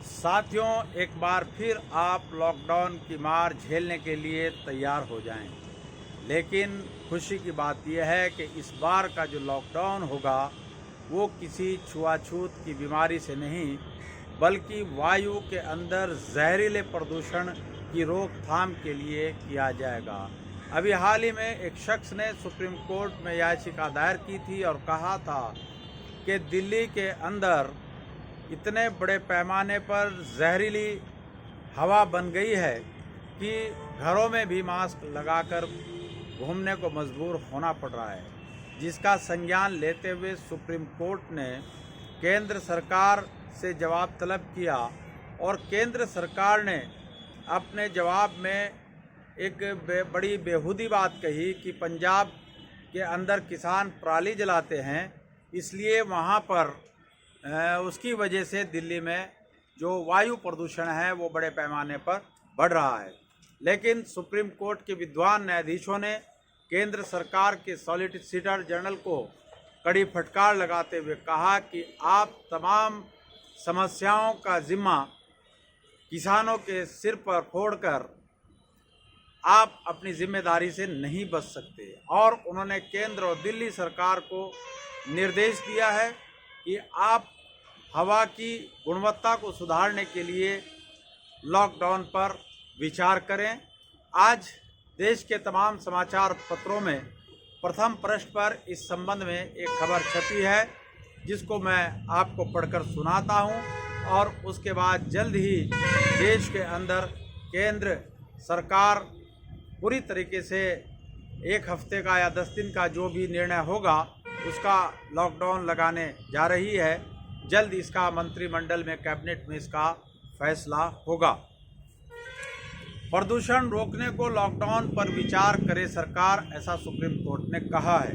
साथियों, एक बार फिर आप लॉकडाउन की मार झेलने के लिए तैयार हो जाएं। लेकिन खुशी की बात यह है कि इस बार का जो लॉकडाउन होगा वो किसी छुआछूत की बीमारी से नहीं, बल्कि वायु के अंदर जहरीले प्रदूषण की रोकथाम के लिए किया जाएगा। अभी हाल ही में एक शख्स ने सुप्रीम कोर्ट में याचिका दायर की थी और कहा था कि दिल्ली के अंदर इतने बड़े पैमाने पर जहरीली हवा बन गई है कि घरों में भी मास्क लगाकर घूमने को मजबूर होना पड़ रहा है, जिसका संज्ञान लेते हुए सुप्रीम कोर्ट ने केंद्र सरकार से जवाब तलब किया। और केंद्र सरकार ने अपने जवाब में एक बड़ी बेहूदी बात कही कि पंजाब के अंदर किसान पराली जलाते हैं, इसलिए वहाँ पर उसकी वजह से दिल्ली में जो वायु प्रदूषण है वो बड़े पैमाने पर बढ़ रहा है। लेकिन सुप्रीम कोर्ट के विद्वान न्यायाधीशों ने केंद्र सरकार के सॉलिसिटर जनरल को कड़ी फटकार लगाते हुए कहा कि आप तमाम समस्याओं का जिम्मा किसानों के सिर पर फोड़कर आप अपनी जिम्मेदारी से नहीं बच सकते। और उन्होंने केंद्र और दिल्ली सरकार को निर्देश दिया है कि आप हवा की गुणवत्ता को सुधारने के लिए लॉकडाउन पर विचार करें। आज देश के तमाम समाचार पत्रों में प्रथम पृष्ठ पर इस संबंध में एक खबर छपी है, जिसको मैं आपको पढ़कर सुनाता हूं। और उसके बाद जल्द ही देश के अंदर केंद्र सरकार पूरी तरीके से 1 हफ्ते का या 10 दिन का जो भी निर्णय होगा उसका लॉकडाउन लगाने जा रही है। जल्द इसका मंत्रिमंडल में, कैबिनेट में इसका फैसला होगा। प्रदूषण रोकने को लॉकडाउन पर विचार करे सरकार, ऐसा सुप्रीम कोर्ट ने कहा है।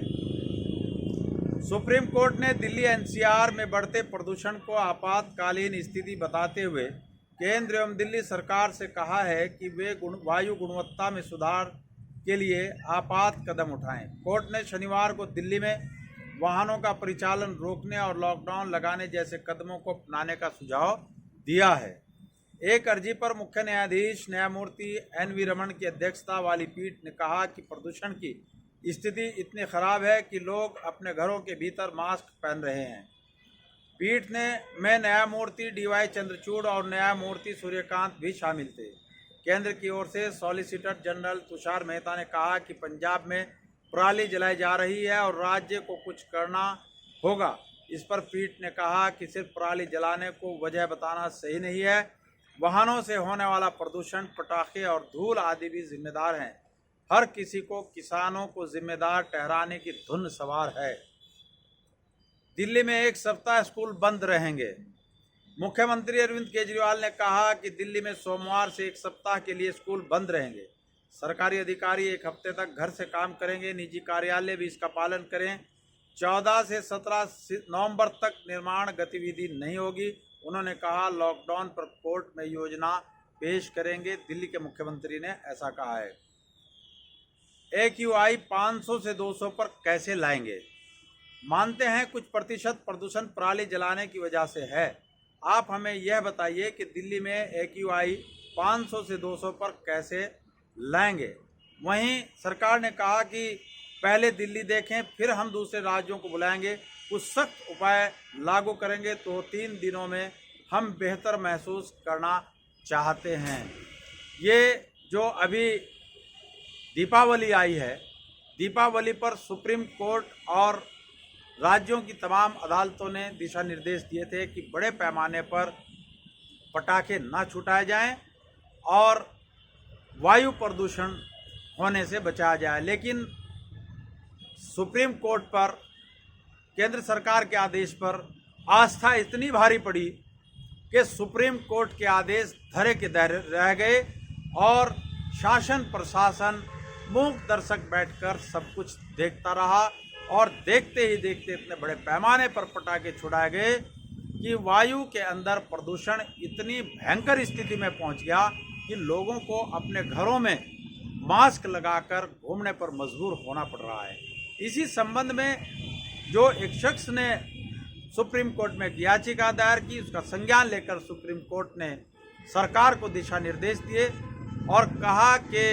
सुप्रीम कोर्ट ने दिल्ली एनसीआर में बढ़ते प्रदूषण को आपातकालीन स्थिति बताते हुए केंद्र एवं दिल्ली सरकार से कहा है कि वे वायु गुणवत्ता में सुधार के लिए आपात कदम उठाएं। कोर्ट ने शनिवार को दिल्ली में वाहनों का परिचालन रोकने और लॉकडाउन लगाने जैसे कदमों को अपनाने का सुझाव दिया है। एक अर्जी पर मुख्य न्यायाधीश न्यायमूर्ति एन.वी. रमन की अध्यक्षता वाली पीठ ने कहा कि प्रदूषण की स्थिति इतनी खराब है कि लोग अपने घरों के भीतर मास्क पहन रहे हैं। पीठ में न्यायमूर्ति डी.वाई. चंद्रचूड़ और न्यायमूर्ति सूर्यकांत भी शामिल थे। केंद्र की ओर से सॉलिसिटर जनरल तुषार मेहता ने कहा कि पंजाब में पराली जलाई जा रही है और राज्य को कुछ करना होगा। इस पर पीठ ने कहा कि सिर्फ पराली जलाने को वजह बताना सही नहीं है। वाहनों से होने वाला प्रदूषण, पटाखे और धूल आदि भी जिम्मेदार हैं। हर किसी को किसानों को जिम्मेदार ठहराने की धुन सवार है। दिल्ली में 1 सप्ताह स्कूल बंद रहेंगे। मुख्यमंत्री अरविंद केजरीवाल ने कहा कि दिल्ली में सोमवार से 1 सप्ताह के लिए स्कूल बंद रहेंगे। सरकारी अधिकारी 1 हफ्ते तक घर से काम करेंगे। निजी कार्यालय भी इसका पालन करें। 14 से 17 नवंबर तक निर्माण गतिविधि नहीं होगी। उन्होंने कहा लॉकडाउन पर कोर्ट में योजना पेश करेंगे। दिल्ली के मुख्यमंत्री ने ऐसा कहा है। AQI 500 से 200 पर कैसे लाएंगे? मानते हैं कुछ प्रतिशत प्रदूषण पराली जलाने की वजह से है। आप हमें यह बताइए कि दिल्ली में AQI 500 से 200 पर कैसे लाएंगे? वहीं सरकार ने कहा कि पहले दिल्ली देखें, फिर हम दूसरे राज्यों को बुलाएंगे। कुछ सख्त उपाय लागू करेंगे तो 3 दिनों में हम बेहतर महसूस करना चाहते हैं। ये जो अभी दीपावली आई है, दीपावली पर सुप्रीम कोर्ट और राज्यों की तमाम अदालतों ने दिशा निर्देश दिए थे कि बड़े पैमाने पर पटाखे ना छुटाए जाएं और वायु प्रदूषण होने से बचाया जाए। लेकिन सुप्रीम कोर्ट पर केंद्र सरकार के आदेश पर आस्था इतनी भारी पड़ी कि सुप्रीम कोर्ट के आदेश धरे के धरे रह गए और शासन प्रशासन मूक दर्शक बैठकर सब कुछ देखता रहा। और देखते ही देखते इतने बड़े पैमाने पर पटाखे छुड़ाए गए कि वायु के अंदर प्रदूषण इतनी भयंकर स्थिति में पहुंच गया कि लोगों को अपने घरों में मास्क लगाकर घूमने पर मजबूर होना पड़ रहा है। इसी संबंध में जो एक शख्स ने सुप्रीम कोर्ट में एक याचिका दायर की। उसका संज्ञान लेकर सुप्रीम कोर्ट ने सरकार को दिशा निर्देश दिए और कहा कि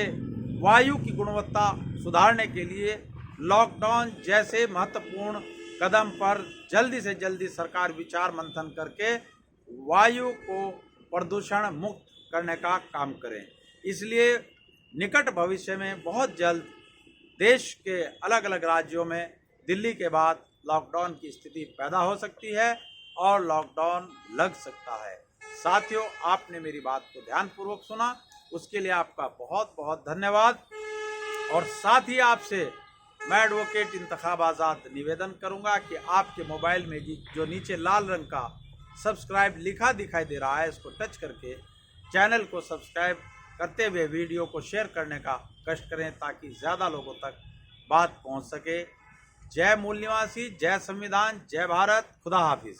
वायु की गुणवत्ता सुधारने के लिए लॉकडाउन जैसे महत्वपूर्ण कदम पर जल्दी से जल्दी सरकार विचार मंथन करके वायु को प्रदूषण मुक्त करने का काम करें। इसलिए निकट भविष्य में बहुत जल्द देश के अलग अलग राज्यों में दिल्ली के बाद लॉकडाउन की स्थिति पैदा हो सकती है और लॉकडाउन लग सकता है। साथियों, आपने मेरी बात को ध्यानपूर्वक सुना, उसके लिए आपका बहुत बहुत धन्यवाद। और साथ ही आपसे मैं एडवोकेट इंतखाब आज़ाद निवेदन करूंगा कि आपके मोबाइल में जो नीचे लाल रंग का सब्सक्राइब लिखा दिखाई दे रहा है, इसको टच करके चैनल को सब्सक्राइब करते हुए वीडियो को शेयर करने का कष्ट करें ताकि ज़्यादा लोगों तक बात पहुंच सके। जय मूल निवासी, जय संविधान, जय भारत, खुदा हाफिज।